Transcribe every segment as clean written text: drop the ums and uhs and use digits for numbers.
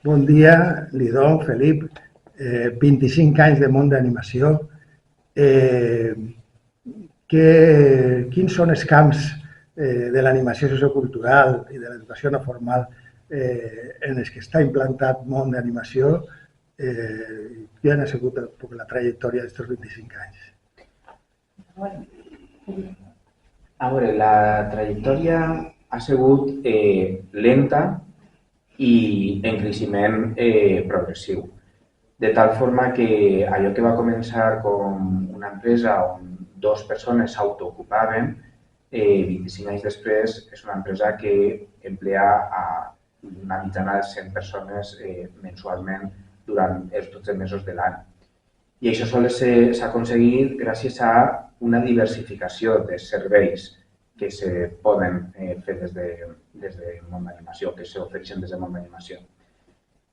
Bon dia, Lidó, Felip. 25 anys de món d'animació. Quins són els camps de l'animació sociocultural i de l'educació no formal en els que està implantat món d'animació? Quina ha sigut la trajectòria d'aquests 25 anys? A veure, la trajectòria ha sigut lenta i en creixement progressiu. De tal forma que allò que va començar com una empresa on 2 persones s'autoocupaven, 25 anys després és una empresa que emplea a una mitjana de 100 persones mensualment durant els 12 mesos de l'any. I això sols s'ha aconseguit gràcies a una diversificació de serveis que se poden fer des del món d'animació, que s'ofereixen des del món d'animació.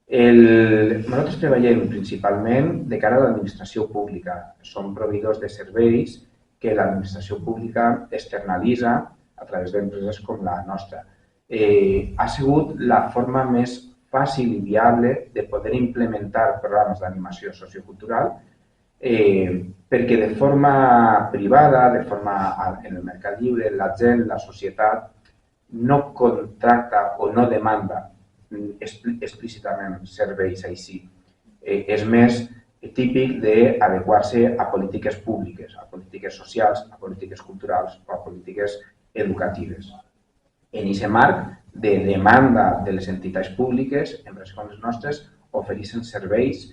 Nosaltres treballem principalment de cara a l'administració pública. Som proveïdors de serveis que l'administració pública externalitza a través d'empreses com la nostra. Ha sigut la forma més fàcil i viable de poder implementar programes d'animació sociocultural perquè de forma privada, en el mercat lliure, la gent, la societat, no contracta o no demanda explícitament serveis així. És més típic d'adequar-se a polítiques públiques, a polítiques socials, a polítiques culturals o a polítiques educatives. En aquest marc de demanda de les entitats públiques, empreses com les nostres, ofereixen serveis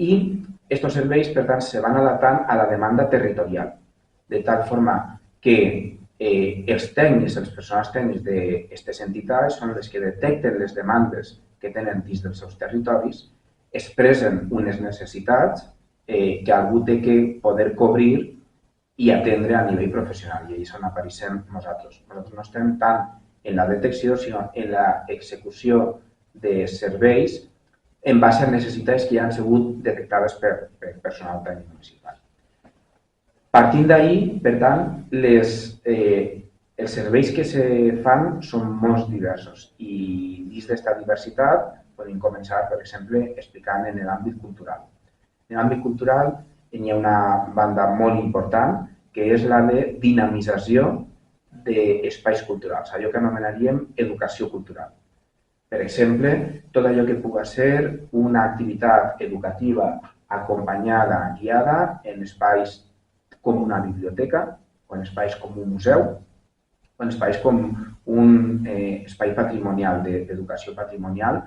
i aquests serveis, per tant, se van adaptant a la demanda territorial, de tal forma que els tècnics, els personals tècnics d'aquestes entitats són les que detecten les demandes que tenen dins dels seus territoris, expressen unes necessitats que algú té que poder cobrir i atendre a nivell professional, i és on apareixem nosaltres. Nosaltres no estem tant en la detecció, sinó en l'execució de serveis en base a necessitats que ja han sigut detectades per personal tècnic municipal. Partint d'ahir, per tant, els serveis que se fan són molt diversos i dins d'aquesta diversitat podem començar, per exemple, explicant en l'àmbit cultural. En l'àmbit cultural hi ha una banda molt important que és la de dinamització d'espais culturals, allò que anomenaríem educació cultural. Per exemple, tot allò que pugui ser una activitat educativa acompanyada, guiada en espais com una biblioteca, o en espais com un museu, o en espais com un espai patrimonial, d'educació patrimonial.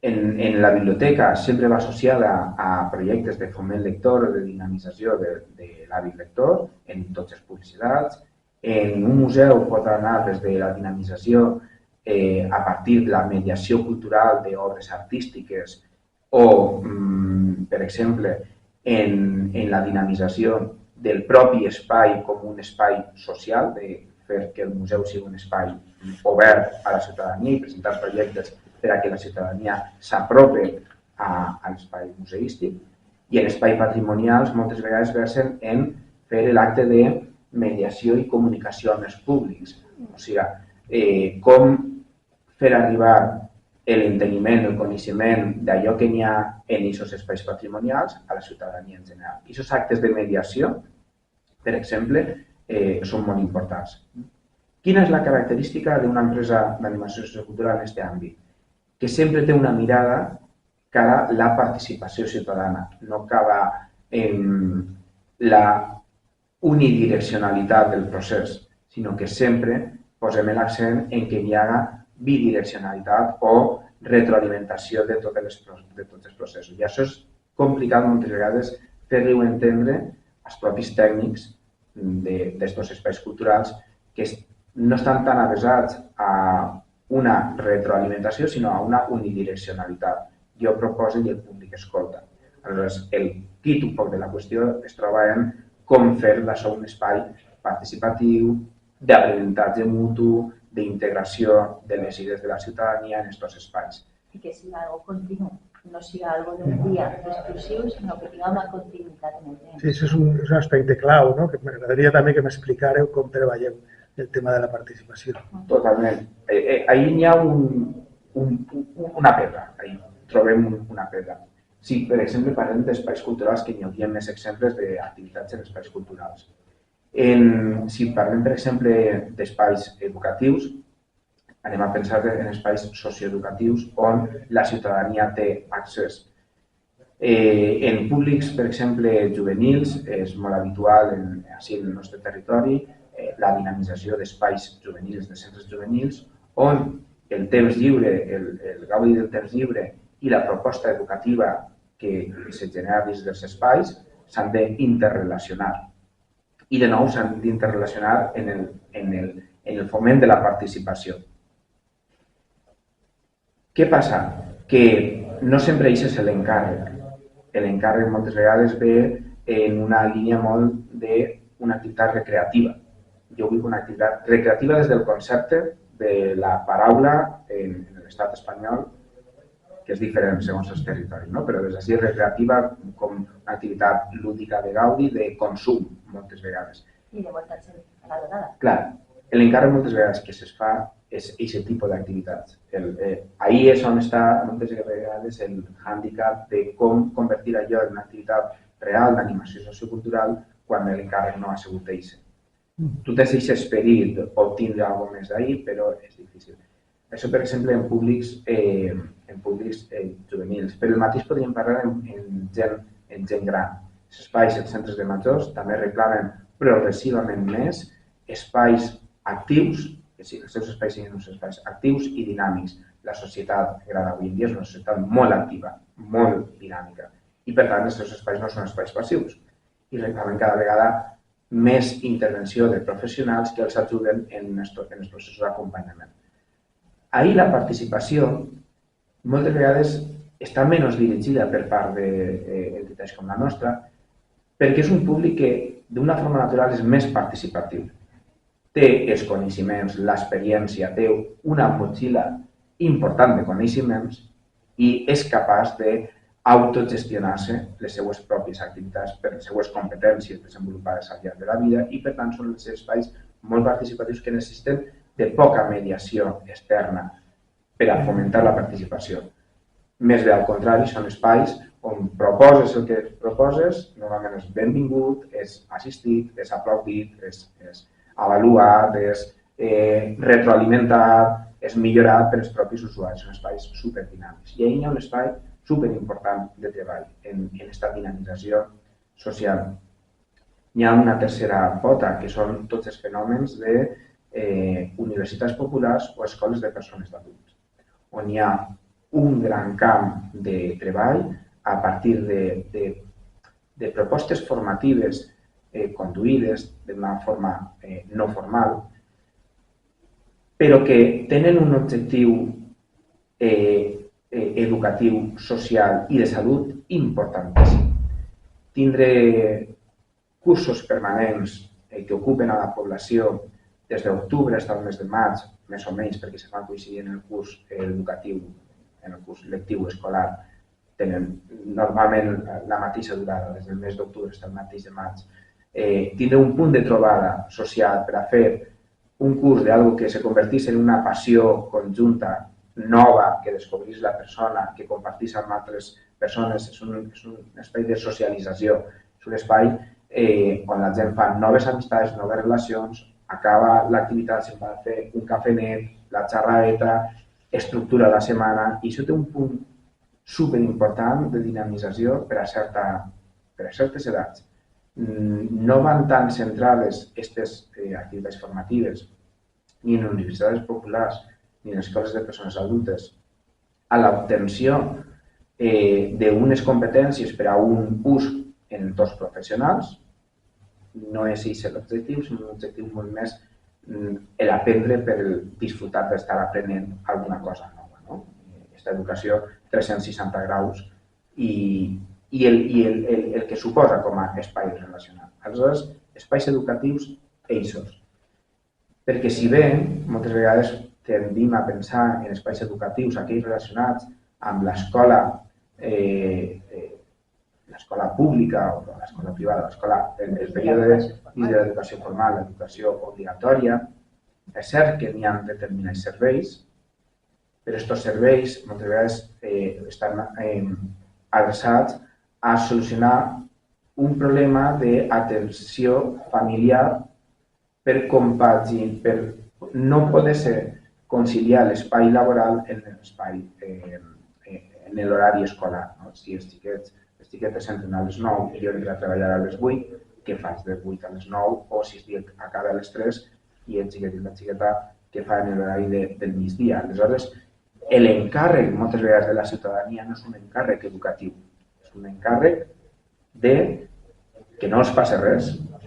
En la biblioteca sempre va associada a projectes de foment lector o de dinamització de l'hàbit lector en tots els publicitats. En un museu pot anar des de la dinamització a partir de la mediació cultural d'obres artístiques o, per exemple, en la dinamització del propi espai com un espai social, de fer que el museu sigui un espai obert a la ciutadania i presentar projectes per a que la ciutadania s'apropi a l'espai museístic. I en espais patrimonials moltes vegades versen en fer l'acte de mediació i comunicació amb els públics. O sigui, com fer arribar l'enteniment, el coneixement d'allò que n'hi ha en aquests espais patrimonials a la ciutadania en general. Aquests actes de mediació, per exemple, són molt importants. Quina és la característica d'una empresa d'animació sociocultural en aquest àmbit? Que sempre té una mirada cara a la participació ciutadana, no acaba en la unidireccionalitat del procés, sinó que sempre posem l'accent en que hi haga bidireccionalitat o retroalimentació de tots els processos. I això és complicat moltes vegades fer-li-ho entendre als propis tècnics d'aquests espais culturals que no estan tan avesats a una retroalimentació, sinó a una unidireccionalitat. Jo proposo i el públic escolta. Aleshores, el quid un poc de la qüestió es troba en com fer d'això un espai participatiu, d'aprenentatge mutu, d'integració de les idees de la ciutadania en aquests espais. I que sigui algo continu, no sigui algo d'un dia exclusiu, sinó que tinguem una continuïtat en el temps. Sí, això és un aspecte clau, no? Que m'agradaria també que m'explicareu com treballeu el tema de la participació. Totalment. Ahir hi ha una pedra, ahí trobem una pedra. Si, per exemple, parlem d'espais culturals, que n'hi hauria més exemples d'activitats en espais culturals. Si parlem, per exemple, d'espais educatius, anem a pensar en espais socioeducatius on la ciutadania té accés. En públics, per exemple, juvenils, és molt habitual així en el nostre territori la dinamització d'espais juvenils, de centres juvenils, on el temps lliure, el gaudi del temps lliure i la proposta educativa que se genera dins dels espais s'han d'interrelacionar. I de nou s'han d'interrelacionar en el foment de la participació. Què passa? Que no sempre això és l'encàrrec. L'encàrrec moltes vegades ve en una línia molt d'una activitat recreativa. Jo vull una activitat recreativa des del concepte de la paraula en l'estat espanyol, que és diferent segons els territoris, no? Però des d'ací recreativa com una activitat lúdica de gaudi, de consum, moltes vegades. I de voltar-se a la donada. Clar, l'encàrrec moltes vegades que es fa és aquest tipus d'activitats. Ahí és on està moltes vegades el hàndicap de com convertir allò en una activitat real d'animació sociocultural quan l'encàrrec no ha sigut això. Tu tens aquest esperit d'obtindre alguna cosa més d'ahir, però és difícil. Això, per exemple, en públics juvenils. Però el mateix podríem parlar en gent gran. Els espais, els centres de majors, també reclamen progressivament més espais actius, que sí, els seus espais siguin uns espais actius i dinàmics. La societat gran avui en dia és una societat molt activa, molt dinàmica. I, per tant, els seus espais no són espais passius. I reclamen cada vegada més intervenció de professionals que els ajuden en els processos d'acompanyament. Ahir la participació moltes vegades està menys dirigida per part d'entitats com la nostra perquè és un públic que d'una forma natural és més participatiu. Té els coneixements, l'experiència, té una motxilla important de coneixements i és capaç d'autogestionar-se les seues pròpies activitats per les seues competències desenvolupades al llarg de la vida i, per tant, són els espais molt participatius que necessiten de poca mediació externa per a fomentar la participació. Més bé al contrari, són espais on proposes el que proposes, normalment és benvingut, és assistit, és aplaudit, és avaluat, és retroalimentat, és millorat per als propis usuaris. Són espais superdinàmics. I ahir hi ha un espai superimportant de treball en aquesta dinamització social. Hi ha una tercera pota, que són tots els fenòmens d'universitats populars o escoles de persones d'adults, on hi ha un gran camp de treball a partir de propostes formatives conduïdes d'una forma no formal, però que tenen un objectiu educatiu, social i de salut importantíssim. Tindre cursos permanents que ocupen a la població des d'octubre fins al mes de maig, més o menys, perquè se fan coincidir en el curs educatiu, en el curs lectiu escolar, tenen normalment la mateixa durada, des del mes d'octubre fins al mateix de maig. Tindre un punt de trobada social per a fer un curs d'algo que se convertís en una passió conjunta nova, que descobrís la persona, que compartís amb altres persones, és un espai de socialització, és un espai on la gent fa noves amistats, noves relacions, acaba l'activitat, se'n va a fer un cafenet, la xerradeta, estructura la setmana, i això té un punt superimportant de dinamització per a certes edats. No van tan centrades aquestes activitats formatives ni en universitats populars ni en escoles de persones adultes a l'obtenció d'unes competències per a un ús en entorns professionals. No és aquest l'objectiu, sinó un objectiu molt més l'aprendre per disfrutar d'estar aprenent alguna cosa nova. Aquesta educació 360 graus i el que suposa com a espai relacional. Aleshores, espais educatius eixos. Perquè si bé moltes vegades tendim a pensar en espais educatius aquells relacionats amb l'escola pública o l'escola privada, el període de l'educació formal, l'educació obligatòria, és cert que n'hi ha determinats serveis, Però aquests serveis moltes vegades estan adreçats a solucionar un problema d'atenció familiar per compaginar, per no poder ser conciliar l'espai laboral en l'espai, en l'horari escolar. Si els xiquetes entren a les 9 i jo entro a treballar a les 8, què faig de 8 a les 9? O si estic a casa a les 3 i el xiquet i la xiqueta què fan en l'horari del migdia. Aleshores, l'encàrrec moltes vegades de la ciutadania no és un encàrrec educatiu, és un encàrrec de que no els passi res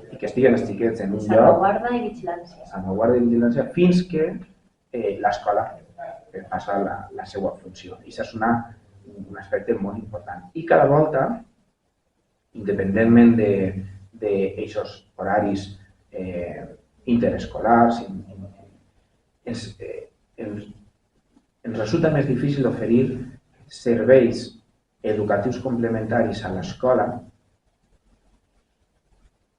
i que estiguen els xiquets en un lloc... Salvaguarda i vigilància. Salvaguarda i vigilància fins que l'escola passa la seva funció. I això és un aspecte molt important. I cada volta, independentment d'aquests horaris interescolars, ens resulta més difícil oferir serveis educatius complementaris a l'escola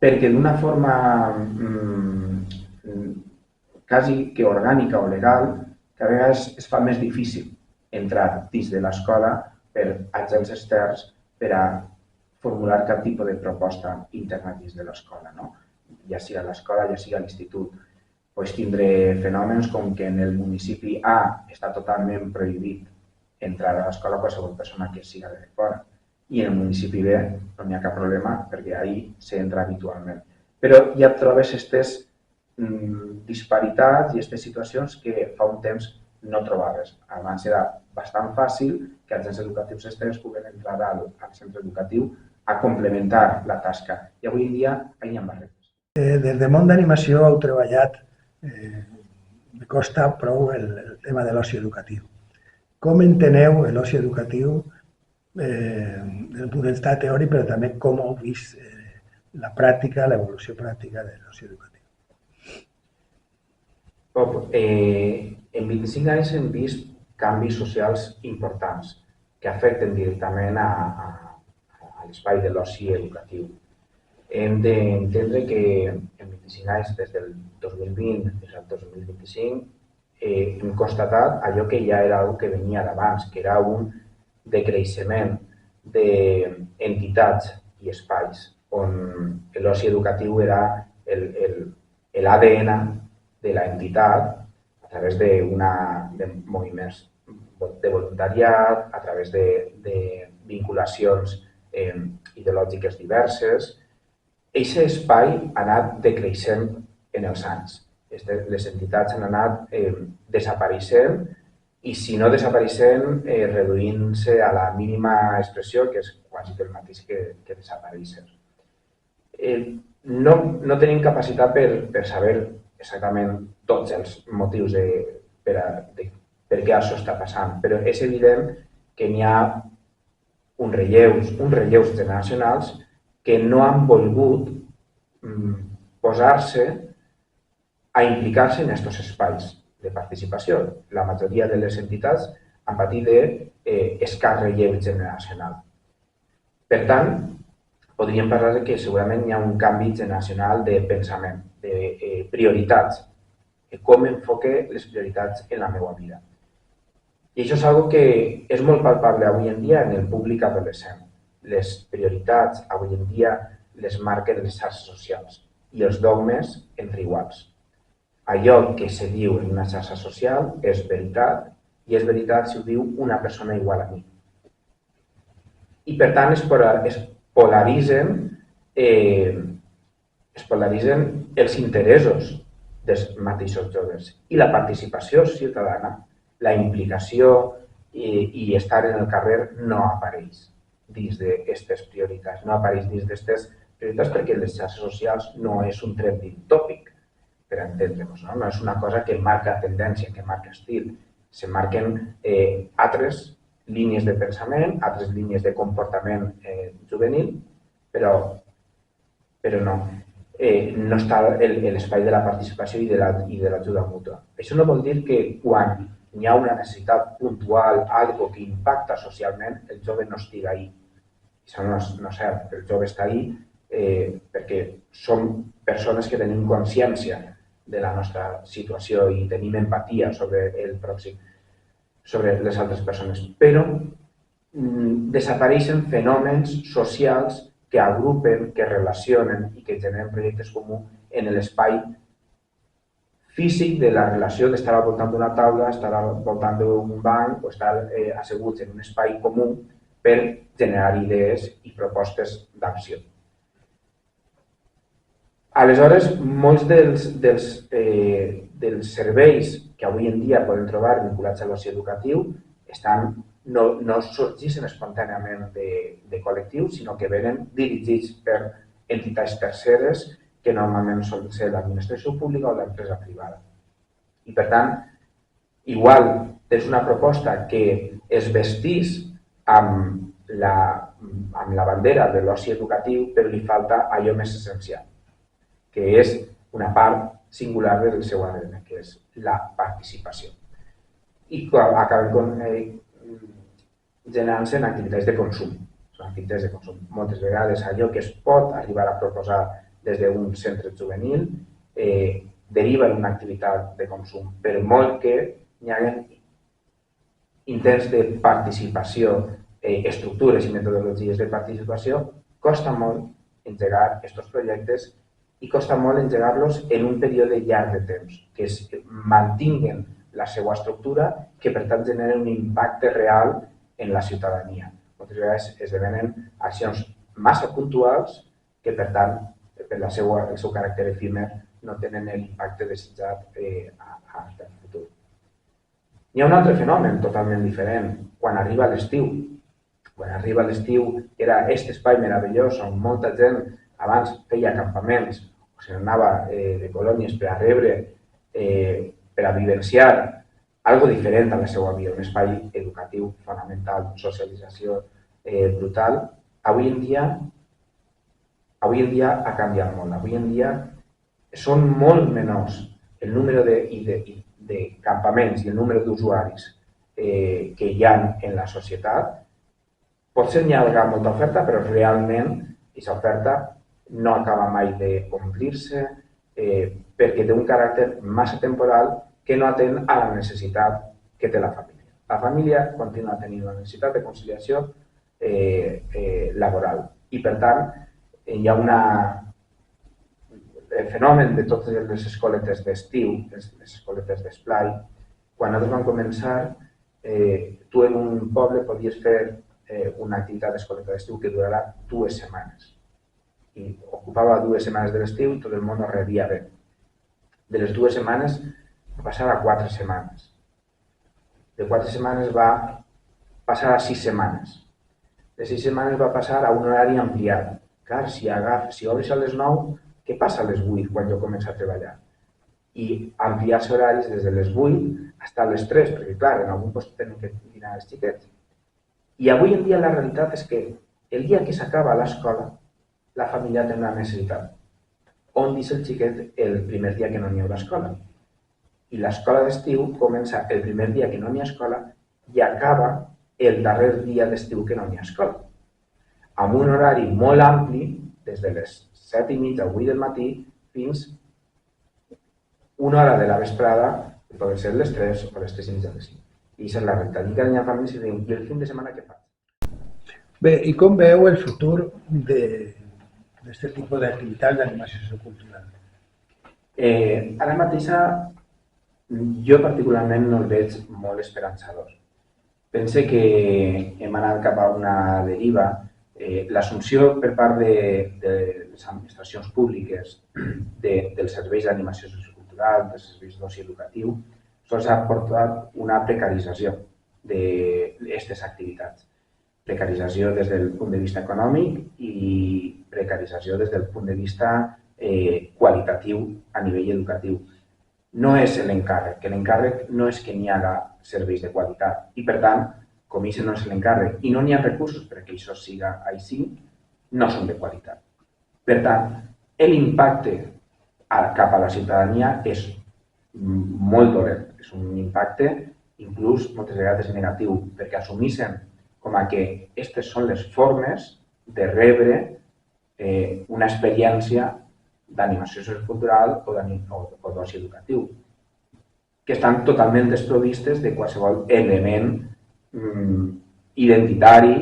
perquè d'una forma quasi que orgànica o legal, que a vegades es fa més difícil entrar dins de l'escola per agents externs per a formular cap tipus de proposta interna dins de l'escola, ja sigui a l'escola, ja sigui a l'institut. Pots tindre fenòmens com que en el municipi A està totalment prohibit entrar a l'escola qualsevol persona que siga de fora i en el municipi B no hi ha cap problema perquè ahí s'entra habitualment. Però ja trobes aquestes disparitats i aquestes situacions que fa un temps no trobaves. Abans era bastant fàcil que els agents educatius externs puguen entrar al centre educatiu a complementar la tasca i avui en dia hi ha barreres. Des del món d'animació heu treballat, me costa prou el tema de l'oci educatiu. Com enteneu l'oci educatiu des del punt de vista teòric, però també com heu vist la pràctica, l'evolució pràctica de l'oci educatiu? En 25 anys hem vist canvis socials importants que afecten directament a l'espai de l'oci educatiu. Hem d'entendre que en 25 anys, des del 2020 fins al 2025, hem constatat allò que ja era una cosa que venia d'abans, que era un decreixement d'entitats i espais on l'oci educatiu era l'ADN de l'entitat a través de moviments de voluntariat, a través de vinculacions ideològiques diverses. Aquest espai ha anat decreixent en els anys. Les entitats han anat desapareixent i si no desapareixent, reduint-se a la mínima expressió, que és quasi el mateix que desaparèixer. No tenim capacitat per saber exactament tots els motius per què això està passant, però és evident que n'hi ha uns relleus generacionals que no han volgut posar-se a implicar-se en aquests espais de participació. La majoria de les entitats han patit d'escàs relleu generacional. Per tant, podríem parlar que segurament hi ha un canvi generacional de pensament, de prioritats, de com enfoque les prioritats en la meva vida. I això és una cosa que és molt palpable avui en dia en el públic adolescent. Les prioritats avui en dia les marquen les xarxes socials i els dogmes entre iguals. Allò que se diu en una xarxa social és veritat i és veritat si ho diu una persona igual a mi. I per tant es polaritzen els interessos dels mateixos joves i la participació ciutadana, la implicació i estar en el carrer no apareix dins d'aquestes prioritats. No apareix dins d'aquestes prioritats perquè les xarxes socials no és un trending tòpic, per entendre-nos. No és una cosa que marca tendència, que marca estil. Se marquen altres línies de pensament, altres línies de comportament juvenil, però no. No està l'espai de la participació i de l'ajuda mútua. Això no vol dir que quan hi ha una necessitat puntual, algo que impacta socialment, el jove no estigui ahí. Això no és cert. El jove està ahí perquè som persones que tenim consciència de la nostra situació i tenim empatia sobre el pròxim. sobre les altres persones, però desapareixen fenòmens socials que agrupen, que relacionen i que generen projectes comuns en l'espai físic de la relació d'estar al voltant d'una taula, estar al voltant d'un banc o estar asseguts en un espai comú per generar idees i propostes d'acció. Aleshores, molts dels serveis que avui en dia podem trobar vinculats a l'oci educatiu no sorgeixen espontàniament de col·lectius, sinó que venen dirigits per entitats terceres que normalment són l'administració pública o l'empresa privada. I per tant, igual és una proposta que es vestís amb la bandera de l'oci educatiu, però li falta allò més essencial, que és una part singular del seu ADN, que és la participació. I acaben generant-se en activitats de consum. Són activitats de consum. Moltes vegades allò que es pot arribar a proposar des d'un centre juvenil deriva en una activitat de consum, per molt que hi hagi intents de participació, estructures i metodologies de participació, costa molt engegar aquests projectes i costa molt engegar-los en un període llarg de temps, que mantinguen la seva estructura, que per tant generen un impacte real en la ciutadania. Moltes vegades esdevenen accions massa puntuals que per tant, per el seu caràcter efímer, no tenen l'impacte desitjat al futur. Hi ha un altre fenomen totalment diferent quan arriba l'estiu. Quan arriba l'estiu era aquest espai meravellós on molta gent abans feia acampaments o se n'anava de colònies per a rebre, per a vivenciar algo diferent a la seva vida, un espai educatiu fonamental, socialització brutal. Avui en dia ha canviat molt. Avui en dia són molt menors el número de campaments i el número d'usuaris que hi ha en la societat. Potser n'hi ha molta oferta, però realment aquesta oferta no acaba mai d'omplir-se perquè té un caràcter massa temporal que no atén a la necessitat que té la família. La família continua tenint una necessitat de conciliació laboral i, per tant, hi ha el fenomen de totes les escoletes d'estiu, les escoletes d'esplai. Quan nosaltres vam començar, tu en un poble podies fer una activitat d'escoleta d'estiu que durarà 2 setmanes. I ocupava 2 setmanes de l'estiu i tot el món ho rebia bé. De les 2 setmanes va passar a 4 setmanes. De 4 setmanes va passar a 6 setmanes. De 6 setmanes va passar a un horari ampliat. Clar, si obres a les 9, què passa a les 8 quan jo començo a treballar? I ampliar-se horaris des de les 8 fins a les 3, perquè clar, en algun lloc tenen que dinar els xiquets. I avui en dia la realitat és que el dia que s'acaba l'escola, la família té una necessitat. On deixa el xiquet el primer dia que no n'hi haurà escola? I l'escola d'estiu comença el primer dia que no n'hi ha escola i acaba el darrer dia d'estiu que no n'hi ha escola. Amb un horari molt ampli, des de les 7:30 o 8 del matí fins una hora de la vesprada, que poden ser les 3 o les 3:30 de les 5. I això és la realitat. I cada any a família se diu, i el fin de setmana què faig? Bé, i com veu el futur d'aquest tipus d'activitats d'animació sociocultural? Ara mateix jo particularment no el veig molt esperançador. Pense que hem anat cap a una deriva. L'assumpció per part de les administracions públiques dels serveis d'animació sociocultural, dels serveis d'oci educatiu, sols ha portat una precarització d'aquestes activitats. Precarització des del punt de vista econòmic i precarització des del punt de vista qualitatiu a nivell educatiu. No és l'encàrrec, que l'encàrrec no és que n'hi haga serveis de qualitat i, per tant, com això no és l'encàrrec i no n'hi ha recursos perquè això siga així, no són de qualitat. Per tant, l'impacte cap a la ciutadania és molt dolent. És un impacte inclús moltes vegades negatiu perquè assumeixen com a que aquestes són les formes de rebre una experiència d'animació sociocultural o d'oci educatiu. que estan totalment desprovistes de qualsevol element identitari,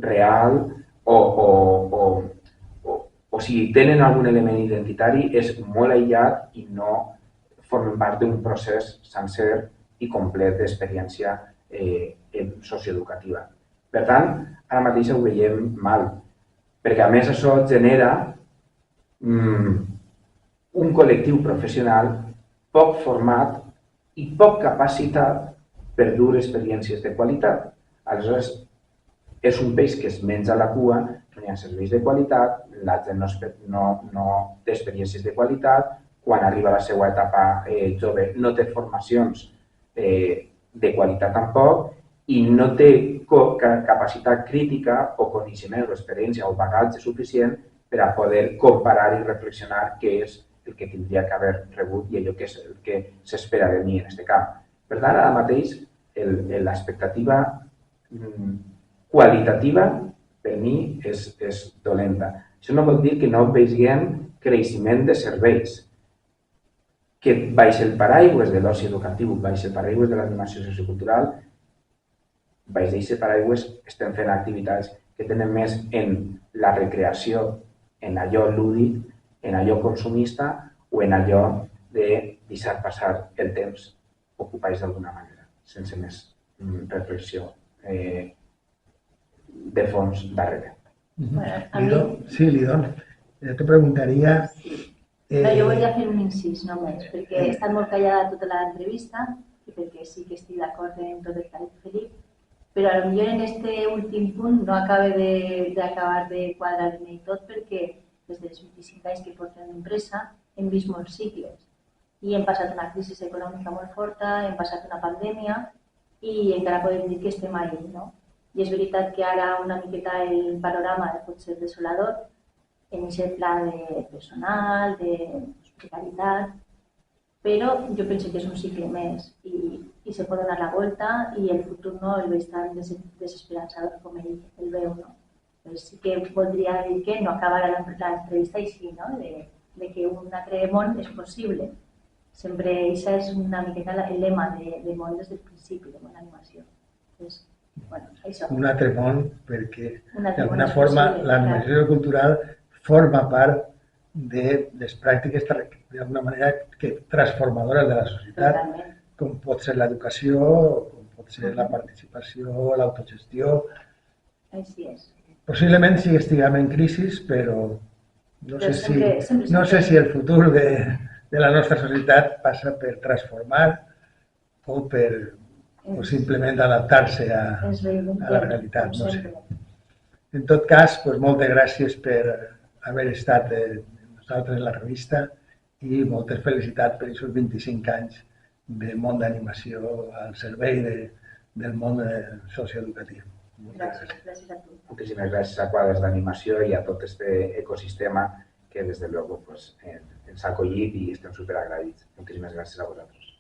real, o si tenen algun element identitari és molt aïllat i no formen part d'un procés sencer i complet d'experiència socioeducativa. Per tant, ara mateix ho veiem mal, perquè a més això genera un col·lectiu professional poc format i poc capacitat per dur experiències de qualitat. Aleshores, és un peix que es menja la cua, no hi ha serveis de qualitat, la gent no té experiències de qualitat, quan arriba a la seva etapa jove no té formacions de qualitat tampoc i no té capacitat crítica o coneixement o experiència o bagatge suficient per a poder comparar i reflexionar què és el que tindria que haver rebut i allò que és el que s'espera de mi en aquest camp. Per tant, ara mateix, l'expectativa qualitativa per mi és dolenta. Això no vol dir que no vegem creixement de serveis, que baix el paraigües de l'oci educatiu, baix el paraigües de l'animació sociocultural, baix d'aquest paraigües estem fent activitats que tenen més en la recreació, en allò lúdic, en allò consumista o en allò de deixar passar el temps ocupats d'alguna manera, sense més reflexió de fons darrere. Sí, Lidón, te preguntaria... Jo volia fer un incís només, perquè he estat molt callada tota l'entrevista i perquè sí que estic d'acord en tot el que ha dit Felip, però potser en aquest últim punt no acabe d'acabar de quadrar-me tot perquè des dels 25 anys que portem l'empresa hem vist molts cicles i hem passat una crisi econòmica molt forta, hem passat una pandèmia i encara podem dir que estem ahí, no? I és veritat que ara una miqueta el panorama pot ser desolador en aquest pla de personal, d'hospitalitat, però jo penso que és un cicle més i se pot donar la volta i el futur no el veig tan desesperançador com ell el veu. Però sí que voldria dir que no acabarà l'entrevista així, de que un altre món és possible. Sempre això és una miqueta el lema de món des del principi, de món d'animació. Un altre món perquè d'alguna forma l'animació cultural forma part de les pràctiques d'alguna manera transformadores de la societat, com pot ser l'educació, com pot ser la participació, l'autogestió. Així és. Possiblement sí que estiguem en crisi, però no sé si el futur de la nostra societat passa per transformar o simplement adaptar-se a la realitat. No sé. En tot cas, moltes gràcies per haver estat nosaltres en la revista i moltes felicitats per aquests 25 anys de món d'animació al servei del món socioeducatiu. Gràcies a tu. Moltíssimes gràcies a Quadres d'Animació i a tot aquest ecosistema que des de luego ens ha acollit i estem superagraïts. Moltíssimes gràcies a vosaltres.